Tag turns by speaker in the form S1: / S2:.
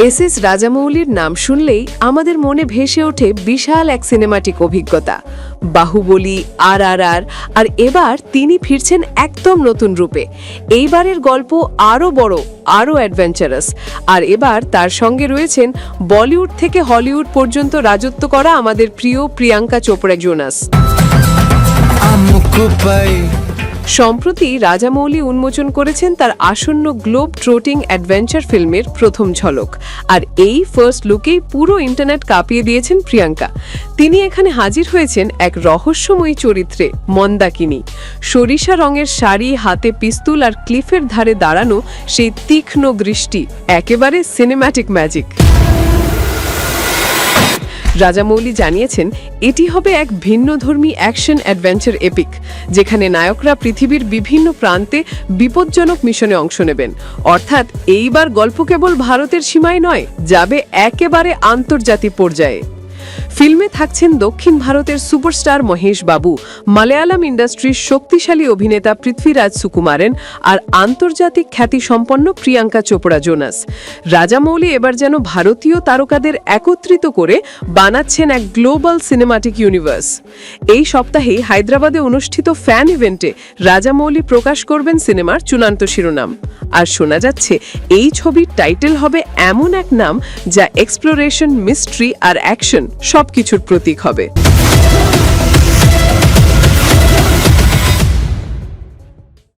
S1: S রাজামৌলির নাম শুনলেই আমাদের মনে ভেসে ওঠে বিশাল এক সিনেমাটিক অভিজ্ঞতা, বাহুবলী, RRR, আর এবার তিনি ফিরছেন একদম নতুন রূপে। এইবারের গল্প আরও বড়, আরও অ্যাডভেঞ্চারাস, আর এবার তার সঙ্গে রয়েছেন বলিউড থেকে হলিউড পর্যন্ত রাজত্ব করা আমাদের প্রিয় প্রিয়াঙ্কা চোপড়া জোনাস। সম্প্রতি রাজামৌলি উন্মোচন করেছেন তার আসন্ন গ্লোব ট্রোটিং অ্যাডভেঞ্চার ফিল্মের প্রথম ঝলক, আর এই ফার্স্ট লুকেই পুরো ইন্টারনেট কাঁপিয়ে দিয়েছেন প্রিয়াঙ্কা। তিনি এখানে হাজির হয়েছেন এক রহস্যময়ী চরিত্রে, মন্দাকিনী। সরিষা রঙের শাড়ি, হাতে পিস্তুল আর ক্লিফের ধারে দাঁড়ানো সেই তীক্ষ্ণ দৃষ্টি, একেবারে সিনেম্যাটিক ম্যাজিক। রাজামৌলি জানিয়েছেন এটি হবে এক ভিন্নধর্মী অ্যাকশন অ্যাডভেঞ্চার এপিক, যেখানে নায়করা পৃথিবীর বিভিন্ন প্রান্তে বিপজ্জনক মিশনে অংশ নেবেন। অর্থাৎ এইবার গল্প কেবল ভারতের সীমায় নয়, যাবে একেবারে আন্তর্জাতিক পর্যায়ে। ফিল্মে থাকছেন দক্ষিণ ভারতের সুপারস্টার মহেশ বাবু, মালয়ালম ইন্ডাস্ট্রির শক্তিশালী অভিনেতা পৃথ্বীরাজ সুকুমারেন আর আন্তর্জাতিক খ্যাতিসম্পন্ন প্রিয়াঙ্কা চোপড়া জোনাস। রাজামৌলি এবার যেন ভারতীয় তারকাদের একত্রিত করে বানাচ্ছেন এক গ্লোবাল সিনেমাটিক ইউনিভার্স। এই সপ্তাহেই হায়দ্রাবাদে অনুষ্ঠিত ফ্যান ইভেন্টে রাজামৌলি প্রকাশ করবেন সিনেমার চূড়ান্ত শিরোনাম। আর শোনা যাচ্ছে এই ছবির টাইটেল হবে এমন এক নাম যা এক্সপ্লোরেশন, মিস্ট্রি আর অ্যাকশন সবকিছুর প্রতীক হবে।